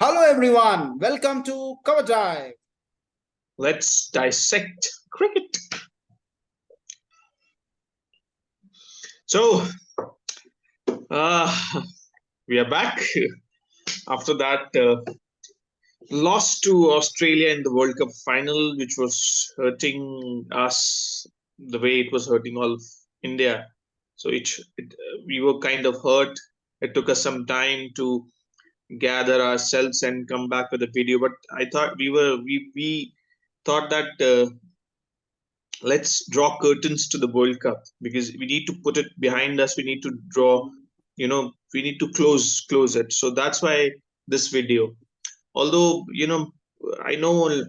Hello everyone, welcome to Cover Drive. Let's dissect cricket. So, we are back after that loss to Australia in the World Cup final, which was hurting us the way it was hurting all of India. So we were kind of hurt. It took us some time to gather ourselves and come back with a video. But I thought we thought that let's draw curtains to the World Cup because we need to put it behind us. We need to draw, we need to close it. So that's why this video. Although I know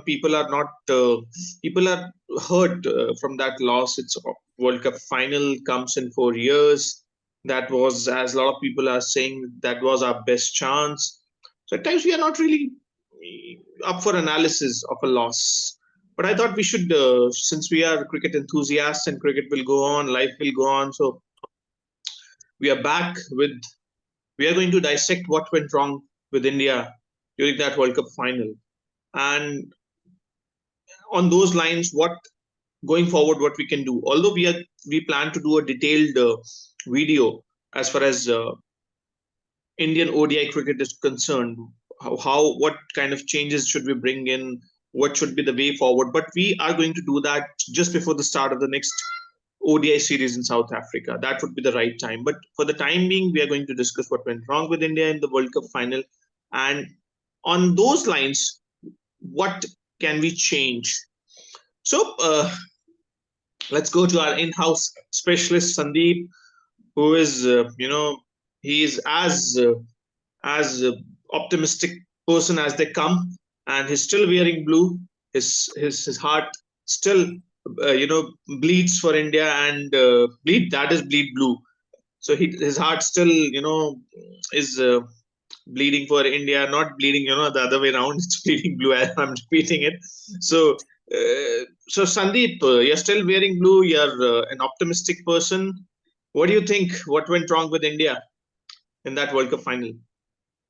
people are not people are hurt from that loss. It's World Cup final comes in 4 years. That was, as a lot of people are saying, that was our best chance. So at times we are not really up for analysis of a loss. But I thought we should, since we are cricket enthusiasts and cricket will go on, life will go on. So we are back with, we are going to dissect what went wrong with India during that World Cup final. And on those lines, what going forward, what we can do. Although we plan to do a detailed video as far as Indian ODI cricket is concerned, what kind of changes should we bring in, what should be the way forward. But we are going to do that just before the start of the next ODI series in South Africa. That would be the right time. But for the time being, we are going to discuss what went wrong with India in the World Cup final. And on those lines, what can we change? So let's go to our in-house specialist, Sandeep, who is, he is as optimistic person as they come, and he's still wearing blue. His heart still bleeds for India, and bleed blue. So his heart still is bleeding for India, not bleeding the other way around. It's bleeding blue. I'm repeating it. So so Sandeep, you're still wearing blue. You're an optimistic person. What do you think? What went wrong with India in that World Cup final?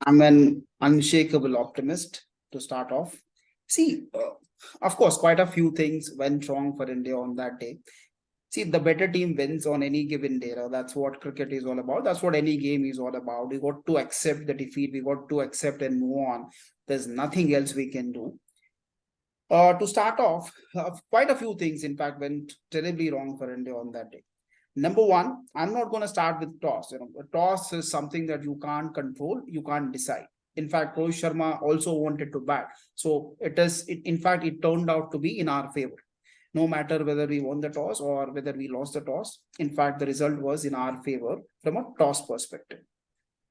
I'm an unshakable optimist to start off. See, of course, quite a few things went wrong for India on that day. See, the better team wins on any given day. That's what cricket is all about. That's what any game is all about. We got to accept the defeat. We got to accept and move on. There's nothing else we can do. To start off, quite a few things, in fact, went terribly wrong for India on that day. Number one, I'm not going to start with toss. A toss is something that you can't control, you can't decide. In fact, Rohit Sharma also wanted to bat. So in fact, it turned out to be in our favor. No matter whether we won the toss or whether we lost the toss, in fact, the result was in our favor from a toss perspective.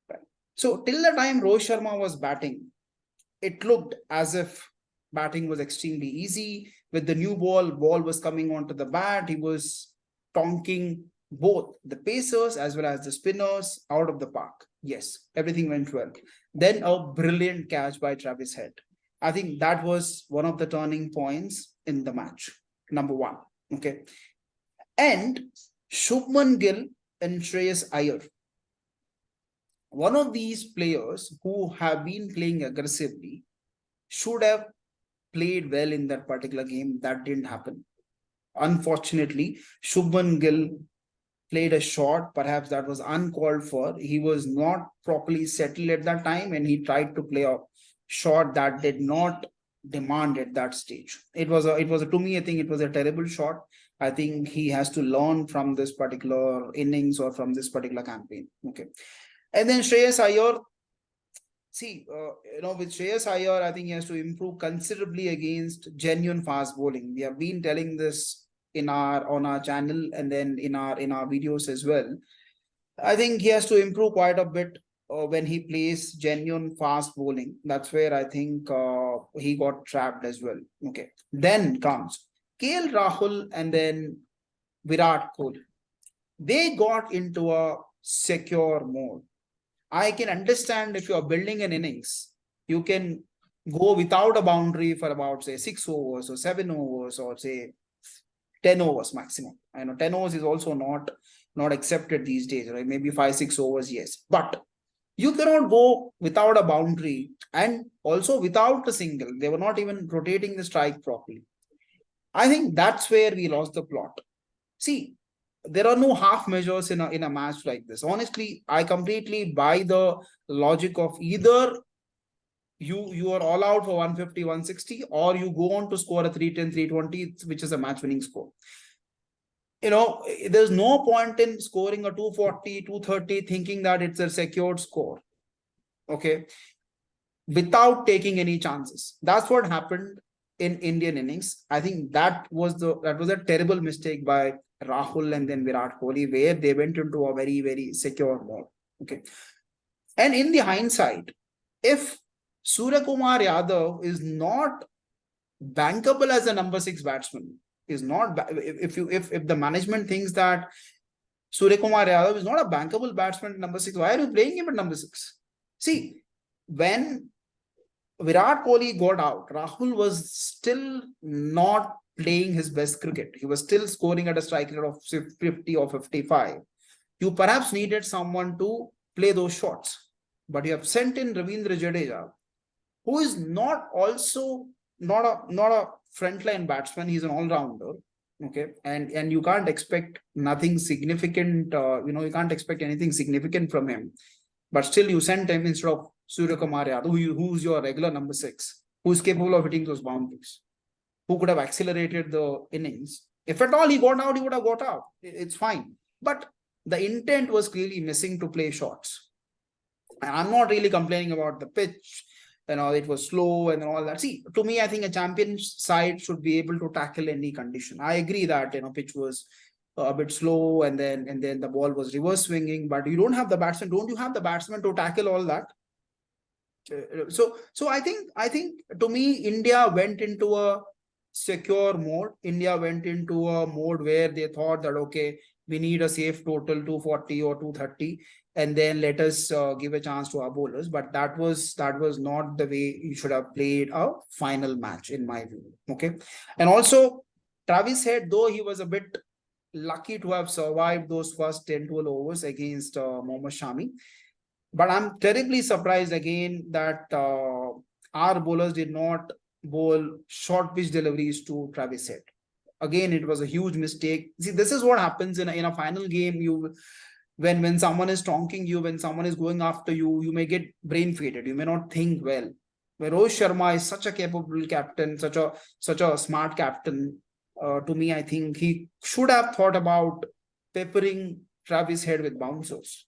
Right. So till the time Rohit Sharma was batting, it looked as if batting was extremely easy. With the new ball was coming onto the bat. He was tonking both the pacers as well as the spinners out of the park. Yes, everything went well. Then a brilliant catch by Travis Head. I think that was one of the turning points in the match. Number one. Okay. And Shubman Gill and Shreyas Iyer. One of these players who have been playing aggressively should have played well in that particular game. That didn't happen. Unfortunately, Shubman Gill played a shot. Perhaps that was uncalled for. He was not properly settled at that time, and he tried to play a shot that did not demand at that stage. It was to me, I think it was a terrible shot. I think he has to learn from this particular innings or from this particular campaign. Okay. And then Shreyas Iyer, see, with Shreyas Iyer, I think he has to improve considerably against genuine fast bowling. We have been telling this on our channel and then in our videos as well. I think he has to improve quite a bit when he plays genuine fast bowling. That's where I think he got trapped as well. Okay. Then comes KL Rahul and then Virat Kohli. They got into a secure mode. I can understand if you're building an innings, you can go without a boundary for about, say, 6 overs or 7 overs or, say, 10 overs maximum. I know 10 overs is also not accepted these days, right? Maybe 5-6 overs, yes. But You cannot go without a boundary and also without a single. They were not even rotating the strike properly. I think that's where we lost the plot. See, there are no half measures in a match like this. Honestly, I completely buy the logic of either you are all out for 150, 160, or you go on to score a 310, 320, which is a match winning score. There's no point in scoring a 240, 230, thinking that it's a secured score. Okay. Without taking any chances. That's what happened in Indian innings. I think that was a terrible mistake by Rahul and then Virat Kohli, where they went into a very, very secure ball. Okay. And in the hindsight, if Surya Kumar Yadav is not bankable as a number 6 batsman, is not if the management thinks that Surya Kumar Yadav is not a bankable batsman at number 6, why are you playing him at number 6? See, when Virat Kohli got out, Rahul was still not playing his best cricket. He was still scoring at a strike rate of 50 or 55. You perhaps needed someone to play those shots. But you have sent in Ravindra Jadeja, who is not a frontline batsman. He's an all-rounder. Okay. And you can't expect nothing significant. You can't expect anything significant from him. But still, you sent him instead of Surya Kumar Yadav, who's your regular number 6, who's capable of hitting those boundaries, who could have accelerated the innings. If at all he got out, he would have got out. It's fine. But the intent was clearly missing to play shots. And I'm not really complaining about the pitch, it was slow and all that. See, to me, I think a champion side should be able to tackle any condition. I agree that, pitch was a bit slow and then the ball was reverse swinging, but you don't have the batsman. Don't you have the batsman to tackle all that? So I think to me, India went into a secure mode. India went into a mode where they thought that, okay, we need a safe total 240 or 230, and then let us give a chance to our bowlers. But that was not the way you should have played a final match, in my view. Okay. And also, Travis Head, though he was a bit lucky to have survived those first 10-12 overs against Mohammad Shami, but I'm terribly surprised again that our bowlers did not bowl short pitch deliveries to Travis Head. Again, it was a huge mistake. See, this is what happens in a final game. When someone is tonking you, when someone is going after you, you may get brain faded. You may not think well. But Rohit Sharma is such a capable captain, such a smart captain. To me, I think he should have thought about peppering Travis Head with bouncers.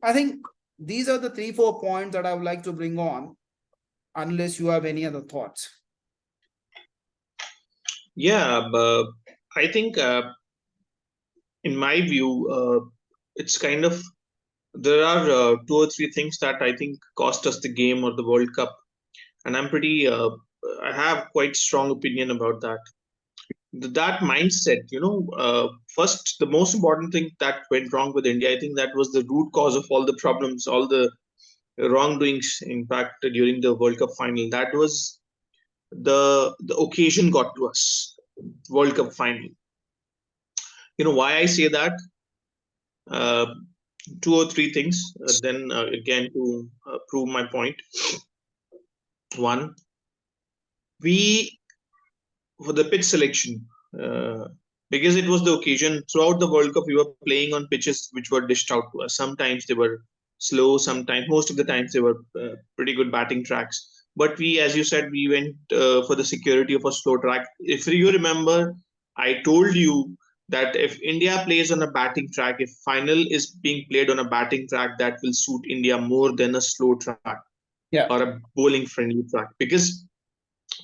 I think these are the 3-4 points that I would like to bring on, unless you have any other thoughts. Yeah, I think in my view, it's kind of, there are 2 or 3 things that I think cost us the game or the World Cup, and I have quite strong opinion about that. That mindset, first, the most important thing that went wrong with India, I think that was the root cause of all the problems, all the wrongdoings, in fact, during the World Cup final. That was the occasion got to us, World Cup final. Why I say that? 2 or 3 things, then again to prove my point. One, for the pitch selection, because it was the occasion, throughout the World Cup, we were playing on pitches which were dished out to us. Sometimes they were slow, most of the times they were pretty good batting tracks. But we, as you said, we went for the security of a slow track. If you remember, I told you that if India plays on a batting track, if final is being played on a batting track, that will suit India more than a slow track, or a bowling friendly track, because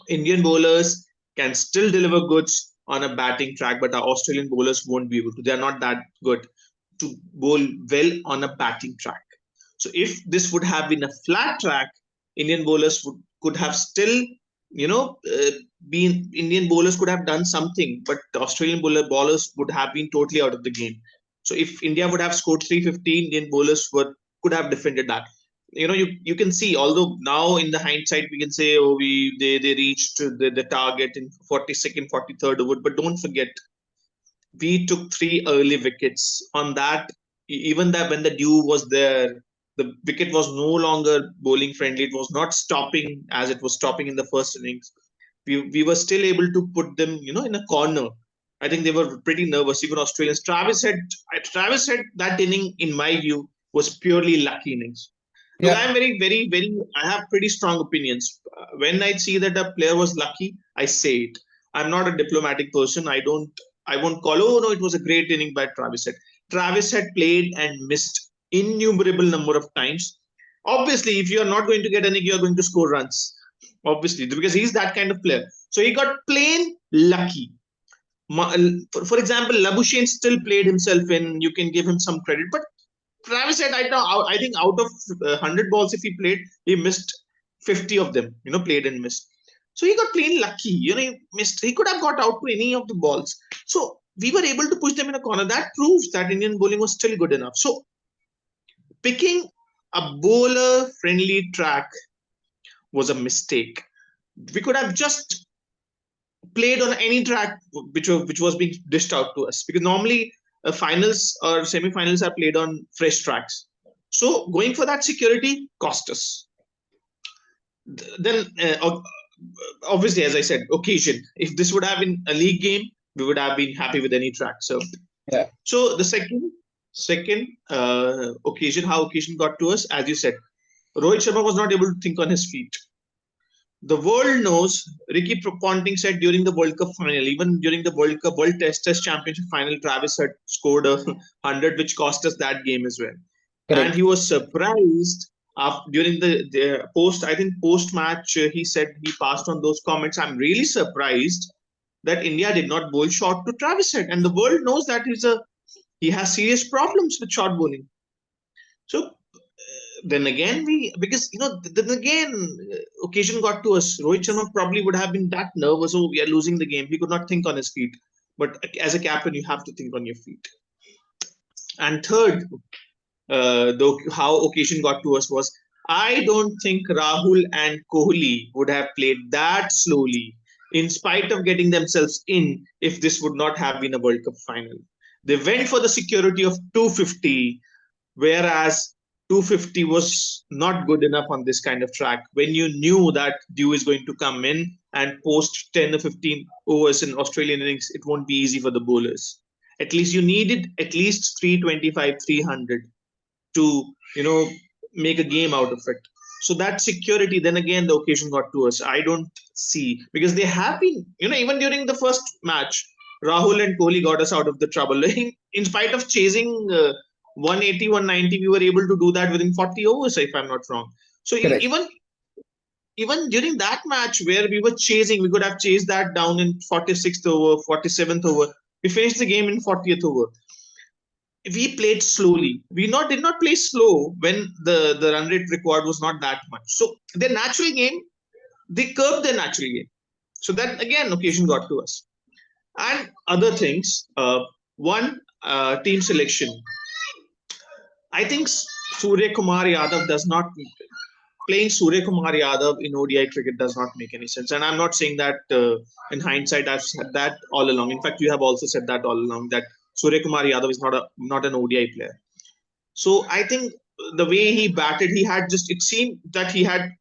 Indian bowlers can still deliver goods on a batting track, but our Australian bowlers won't be able to. They're not that good to bowl well on a batting track. So if this would have been a flat track, Indian bowlers could have still, Indian bowlers could have done something, but the Australian bowlers would have been totally out of the game. So if India would have scored 350, Indian bowlers could have defended that. You can see, although now in the hindsight we can say, oh, they reached the target in 42nd, 43rd over, but don't forget, we took 3 early wickets on that. Even that when the dew was there, The wicket was no longer bowling friendly. It was not stopping as it was stopping in the first innings. We were still able to put them, in a corner. I think they were pretty nervous, even Australians. Travis said that inning, in my view, was purely lucky innings. Look, Yeah, I am very, very, very. I have pretty strong opinions. When I see that a player was lucky, I say it. I'm not a diplomatic person. I don't. I won't call. Oh no, it was a great inning by Travis Head. Travis had played and missed innumerable number of times. Obviously, if you are not going to get any, you are going to score runs. Obviously, because he's that kind of player. So he got plain lucky. For example, Labuschagne still played himself in. You can give him some credit, but Travis said, I think out of 100 balls, if he played, he missed 50 of them, played and missed. So he got plain lucky. He missed. He could have got out to any of the balls. So we were able to push them in a corner. That proves that Indian bowling was still good enough. So picking a bowler friendly track was a mistake. We could have just played on any track which was being dished out to us, because normally finals or semi-finals are played on fresh tracks. So going for that security cost us. Then obviously, as I said, occasion. If this would have been a league game, we would have been happy with any track. yeah, So the second occasion, how occasion got to us, as you said, Rohit Sharma was not able to think on his feet. The world knows. Ricky Ponting said during the World Cup final, even during the World Test Championship final, Travis had scored 100, which cost us that game as well. And correct. he was surprised during the post. I think post match, he said he passed on those comments. I'm really surprised that India did not bowl short to Travis Head, and the world knows that he has serious problems with short bowling. So then again, because then again, occasion got to us. Rohit Sharma probably would have been that nervous. Oh, we are losing the game. He could not think on his feet. But as a captain, you have to think on your feet. And third, how occasion got to us was, I don't think Rahul and Kohli would have played that slowly, in spite of getting themselves in, if this would not have been a World Cup final. They went for the security of 250, whereas 250 was not good enough on this kind of track. When you knew that Dew is going to come in and post 10 or 15 overs in Australian innings, it won't be easy for the bowlers. At least you needed at least 325, 300 to, make a game out of it. So that security, then again, the occasion got to us. I don't see, because they have been, even during the first match, Rahul and Kohli got us out of the trouble. In spite of chasing 180, 190, we were able to do that within 40 overs, if I'm not wrong. So Correct. even during that match where we were chasing, we could have chased that down in 46th over, 47th over. We finished the game in 40th over. We played slowly. We did not play slow when the run rate required was not that much. So their natural game, they curbed their natural game. So that again, occasion got to us. And other things. One, team selection. I think Surya Kumar Yadav does not playing Surya Kumar Yadav in ODI cricket does not make any sense. And I'm not saying that in hindsight. I've said that all along. In fact, you have also said that all along, that Surya Kumar Yadav is not an ODI player. So I think the way he batted, it seemed that he had,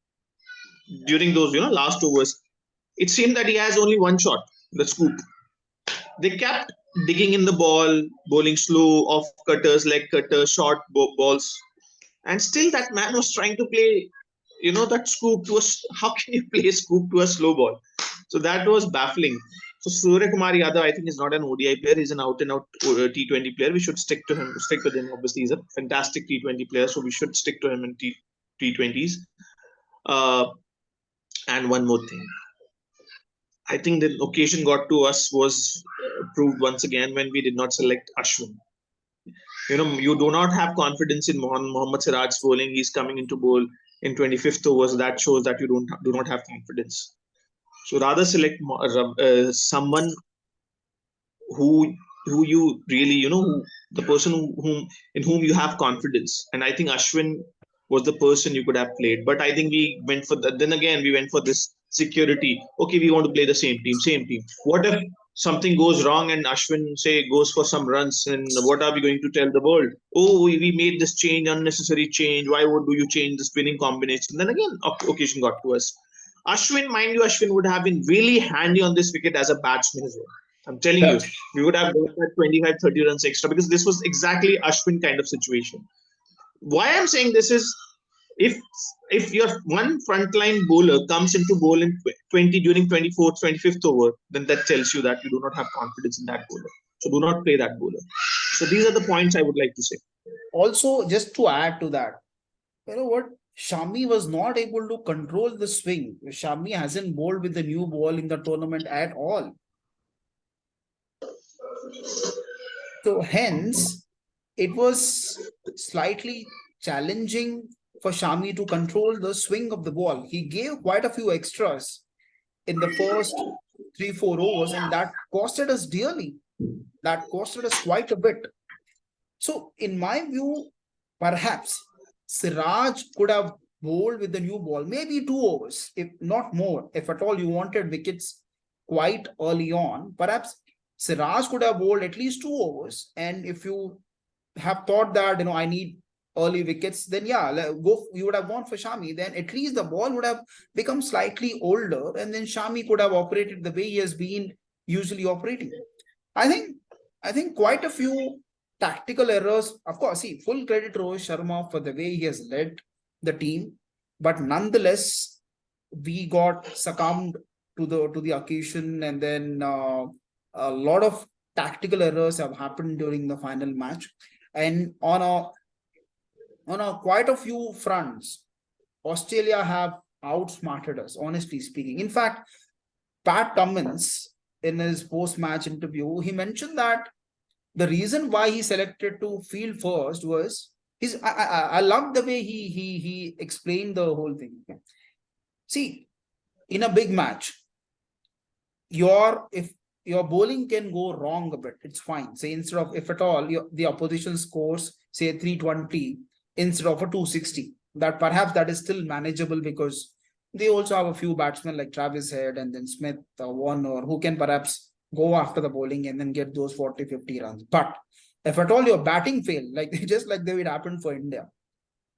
during those last overs, it seemed that he has only one shot, the scoop. They kept digging in the ball, bowling slow, off cutters, leg cutters, short balls, and still that man was trying to play, that scoop to us. How can you play scoop to a slow ball? So that was baffling. So Surya Kumar Yadav, I think, is not an ODI player. He's an out and out T20 player. We should stick to him. Stick with him. Obviously, he's a fantastic T20 player. So we should stick to him in T20s. Uh, and one more thing. I think the occasion got to us was proved once again when we did not select Ashwin. You do not have confidence in Mohammad Siraj's bowling. He's coming into bowl in 25th overs. That shows that you do not have confidence. So rather select someone who you really, the person in whom you have confidence. And I think Ashwin was the person you could have played. But I think we went for then again we went for this security. Okay, we want to play the same team. What if something goes wrong and Ashwin say goes for some runs, and what are we going to tell the world? Oh, we made this change, unnecessary change. Why would do you change this winning combination? Then again, occasion got to us. Ashwin, mind you, Ashwin would have been really handy on this wicket as a batsman as well. I'm telling you, we would have done that 25, 30 runs extra because this was exactly Ashwin kind of situation. Why I'm saying this is, if your one frontline bowler comes into bowl in 20 during 24th, 25th over, then that tells you that you do not have confidence in that bowler. So do not play that bowler. So these are the points I would like to say. Also, just to add to that, you know what? Shami was not able to control the swing. Shami hasn't bowled with the new ball in the tournament at all. So hence, it was slightly challenging for Shami to control the swing of the ball. He gave quite a few extras in the first 3-4 overs, and that costed us dearly. That costed us quite a bit. So, in my view, perhaps Siraj could have bowled with the new ball, maybe 2 overs, if not more. If at all you wanted wickets quite early on, perhaps Siraj could have bowled at least 2 overs. And if you have thought that, I need early wickets, then yeah, you would have gone for Shami. Then at least the ball would have become slightly older, and then Shami could have operated the way he has been usually operating. I think quite a few tactical errors. Of course, see, full credit to Rohit Sharma for the way he has led the team, but nonetheless, we got succumbed to the occasion, and then a lot of tactical errors have happened during the final match, and on a quite a few fronts, Australia have outsmarted us, honestly speaking. In fact, Pat Cummins, in his post-match interview, he mentioned that the reason why he selected to field first was his. I love the way he explained the whole thing. See, in a big match, if your bowling can go wrong a bit, it's fine. Say instead of, if at all the opposition scores say 320 instead of a 260, that perhaps that is still manageable because they also have a few batsmen like Travis Head and then Smith, Warner, who can perhaps go after the bowling and then get those 40-50 runs. But if at all your batting fail, like just like it happened for India,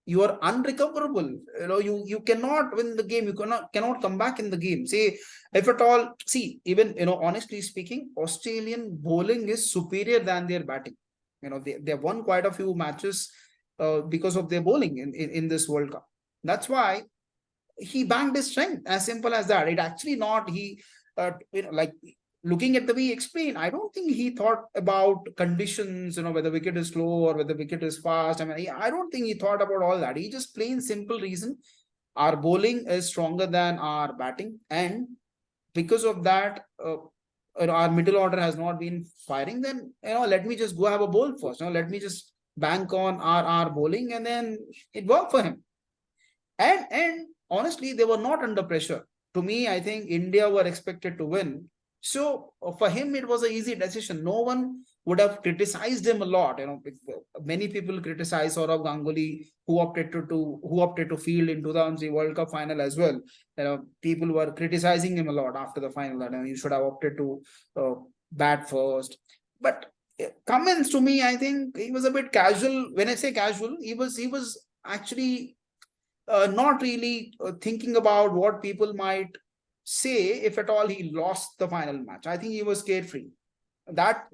you are unrecoverable. You cannot win the game. You cannot come back in the game. Say, if at all, see, even honestly speaking, Australian bowling is superior than their batting. They have won quite a few matches because of their bowling in this World Cup. That's why he banked his strength. As simple as that. It actually not he like looking at the way he explained, I don't think he thought about conditions, whether wicket is slow or whether wicket is fast. I mean, I don't think he thought about all that. He just plain simple reason, our bowling is stronger than our batting, and because of that, our middle order has not been firing. Then let me just go have a bowl first. Let me just bank on our bowling, and then it worked for him. And honestly, they were not under pressure. To me, I think India were expected to win. So for him, it was an easy decision. No one would have criticized him a lot. Many people criticize Saurav Ganguly, who opted to field in 2003 World Cup final as well. People were criticizing him a lot after the final that he should have opted to bat first. But Cummins, to me, I think he was a bit casual. When I say casual, he was actually not really thinking about what people might say if at all he lost the final match. I think he was carefree. That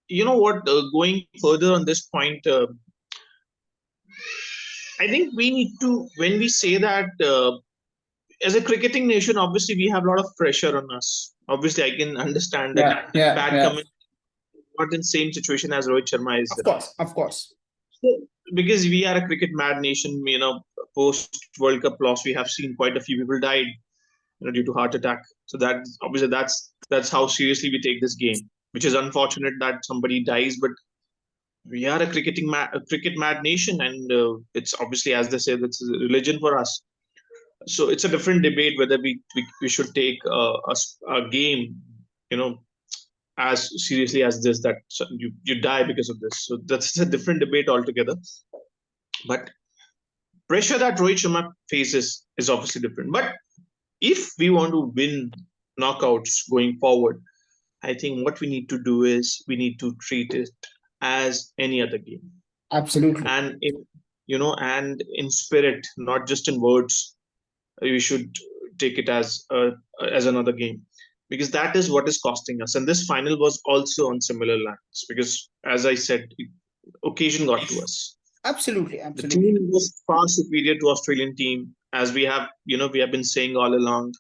you know what? Going further on this point, I think we need to, when we say that, as a cricketing nation, obviously we have a lot of pressure on us. Obviously, I can understand that Pat Cummins not in the same situation as Rohit Sharma is. Of course. So, because we are a cricket mad nation, post World Cup loss, we have seen quite a few people died, due to heart attack. So that obviously that's how seriously we take this game, which is unfortunate that somebody dies, but we are a cricket mad nation, and it's obviously, as they say, that's a religion for us. So it's a different debate whether we should take a game, as seriously as this, that you die because of this. So that's a different debate altogether. But pressure that Rohit Sharma faces is obviously different. But if we want to win knockouts going forward, I think what we need to do is we need to treat it as any other game, Absolutely. and and in spirit, not just in words. We should take it as another game, because that is what is costing us. And this final was also on similar lines, because as I said, occasion got to us. Absolutely. The team Absolutely. was far superior to Australian team, as we have been saying all along.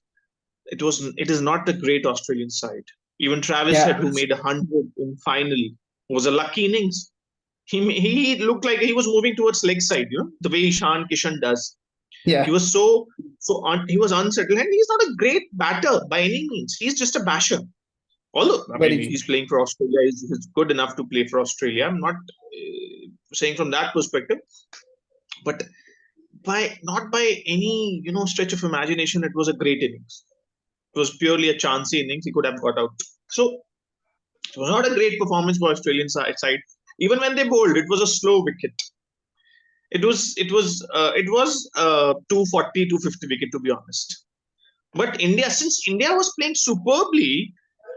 It is not the great Australian side. Even Travis Head, Yeah. who made 100 in final, was a lucky innings. He looked like he was moving towards leg side, the way Ishan Kishan does. He Yeah. was he was unsettled, and he's not a great batter by any means. He's just a basher. Although, I mean, Very true. he's playing for Australia, he's good enough to play for Australia. I'm not saying from that perspective, but by not by any stretch of imagination, it was a great innings. It was purely a chancy innings. He could have got out. So it was not a great performance for Australian side. Even when they bowled, it was a slow wicket. It was 240, 250 wicket, to be honest. But since India was playing superbly,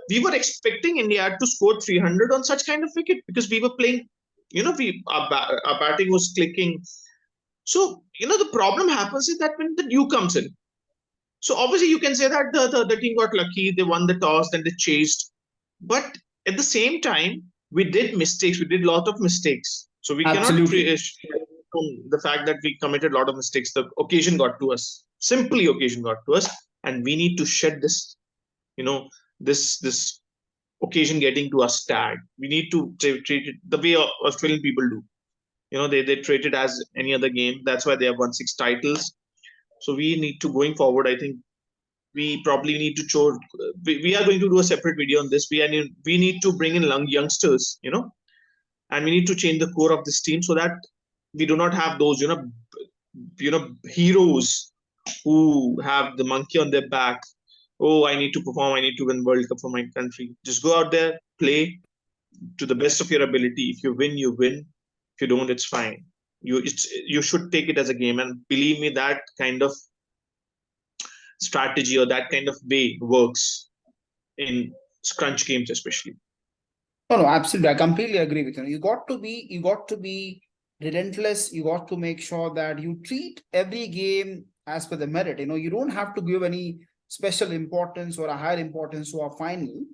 we were expecting India to score 300 on such kind of wicket, because we were playing, our batting was clicking. So, the problem happens is that when the dew comes in. So obviously you can say that the team got lucky, they won the toss, then they chased. But at the same time, we did mistakes. We did a lot of mistakes. So we cannot Absolutely. from the fact that we committed a lot of mistakes. The occasion got to us. Simply occasion got to us. And we need to shed this, you know, this occasion getting to us tag. We need to treat it the way Australian people do. They treat it as any other game. That's why they have won 6 titles. So we need to, going forward, I think we probably need to show. We are going to do a separate video on this. We need to bring in youngsters, and we need to change the core of this team, so that we do not have those, heroes who have the monkey on their back. Oh, I need to perform. I need to win World Cup for my country. Just go out there, play to the best of your ability. If you win, you win. If you don't, it's fine. You should take it as a game, and believe me, that kind of strategy or that kind of way works in scrunch games, especially. No, no, absolutely. I completely agree with you. You got to be relentless. You got to make sure that you treat every game as per the merit. You don't have to give any special importance or a higher importance to a final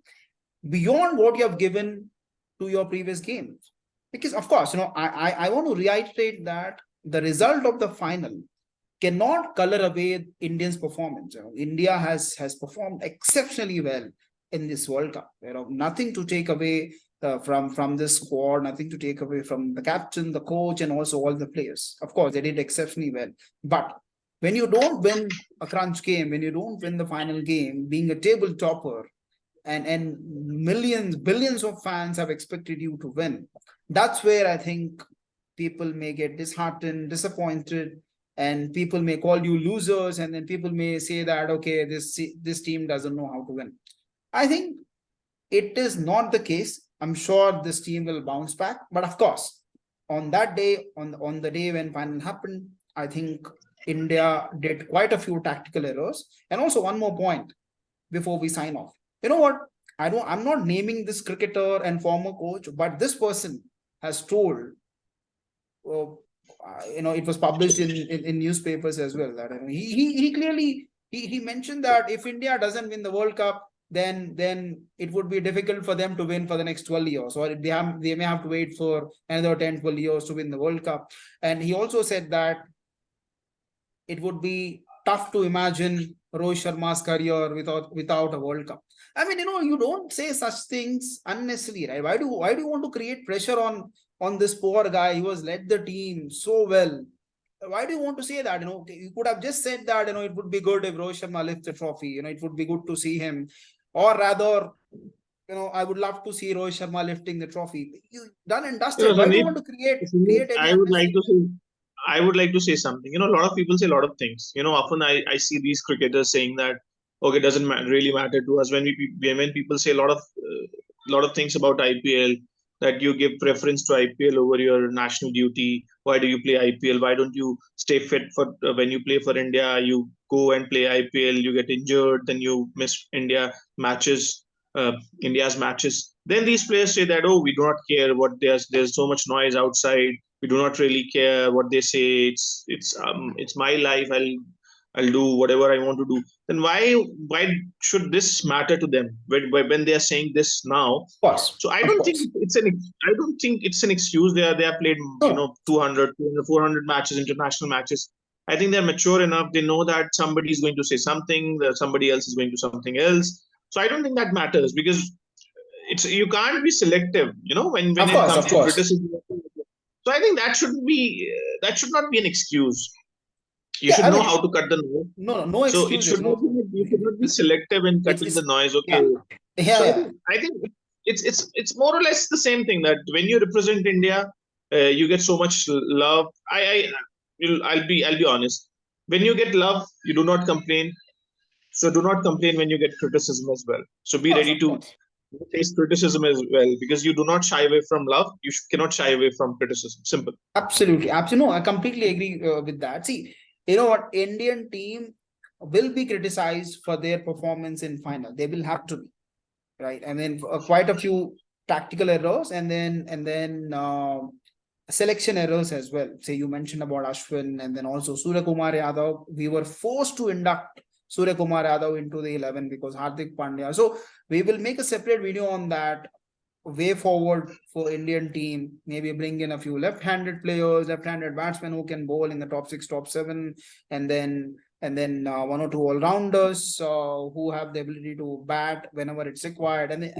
beyond what you have given to your previous games. Because of course, I want to reiterate that the result of the final cannot color away Indians' performance. India has performed exceptionally well in this World Cup. Nothing to take away from this squad, nothing to take away from the captain, the coach, and also all the players. Of course, they did exceptionally well. But when you don't win a crunch game, when you don't win the final game, being a table topper, and millions, billions of fans have expected you to win, that's where I think people may get disheartened, disappointed, and people may call you losers, and then people may say that, okay, this team doesn't know how to win. I think it is not the case. I'm sure this team will bounce back, but of course, on that day, on the day when final happened, I think India did quite a few tactical errors. And also one more point before we sign off. You know what? I'm not naming this cricketer and former coach, but this person has told, uh, it was published in newspapers as well, that he clearly he mentioned that if India doesn't win the World Cup, then it would be difficult for them to win for the next 12 years, or they may have to wait for another 10, 12 years to win the World Cup. And he also said that it would be tough to imagine Rohit Sharma's career without a World Cup. I mean, you don't say such things unnecessarily, right? Why do you want to create pressure on this poor guy who has led the team so well? Why do you want to say that? You could have just said that, it would be good if Rohit Sharma lifts the trophy. It would be good to see him. Or rather, I would love to see Rohit Sharma lifting the trophy. You done and dusted. Why do you Sandeep, want to Sandeep, create any unnecessary? I would like to say something. A lot of people say a lot of things. Often I see these cricketers saying that, okay, it doesn't really matter to us. When people say a lot of things about IPL, that you give preference to IPL over your national duty. Why do you play IPL? Why don't you stay fit for when you play for India? You go and play IPL, you get injured, then you miss matches, India's matches. Then these players say that, oh, we do not care what there's so much noise outside. We do not really care what they say. It's my life. I'll do whatever I want to do. Then why should this matter to them when they are saying this now? Of course, So of course. I don't think it's an excuse. They are played No, 200, 400 matches, international matches. I think they're mature enough. They know that somebody is going to say something, that somebody else is going to something else. So I don't think that matters, because it's you can't be selective. When of it course, comes of to course. criticism. So I think that should not be an excuse. You Yeah, should I know mean, how to cut the noise. no So it excuses. should not No, be you should not be selective in cutting the it's noise. yeah, Okay. yeah, So yeah. I think it's more or less the same thing, that when you represent India, you get so much love. I'll be honest. When you get love, you do not complain. So do not complain when you get criticism as well. So Of be course, ready of to course. face criticism as well, because you do not shy away from love. You cannot shy away from criticism. Simple. Absolutely, absolutely. No, I completely agree with that. See, you know what? Indian team will be criticized for their performance in final. They will have to be, right? And then quite a few tactical errors, and then selection errors as well. Say you mentioned about Ashwin, and then also Surya Kumar Yadav. We were forced to induct Surya Kumar Yadav into the 11 because Hardik Pandya. So we will make a separate video on that way forward for Indian team. Maybe bring in a few left-handed players, left-handed batsmen who can bowl in the top 6, top 7, and then one or two all-rounders who have the ability to bat whenever it's required. And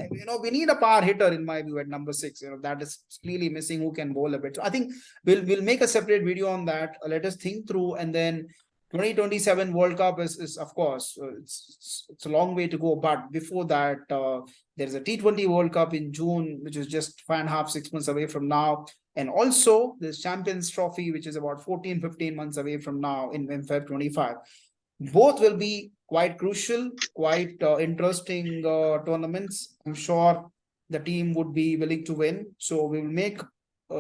we need a power hitter in my view at number 6. That is clearly missing, who can bowl a bit. So I think we'll make a separate video on that. Let us think through, and then 2027 World Cup is of course it's a long way to go, but before that there's a T20 World Cup in June, which is just 5.5, 6 months away from now. And also there's Champions Trophy, which is about 14, 15 months away from now in Feb 25. Both will be quite crucial, quite interesting tournaments. I'm sure the team would be willing to win. So we will make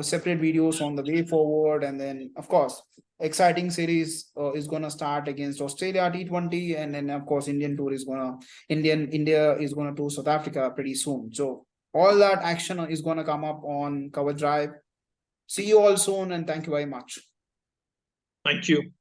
separate videos on the way forward. And then, of course, exciting series is going to start against Australia T20. And then, of course, India is going to tour South Africa pretty soon. So all that action is going to come up on Cover Drive. See you all soon, and thank you very much. Thank you.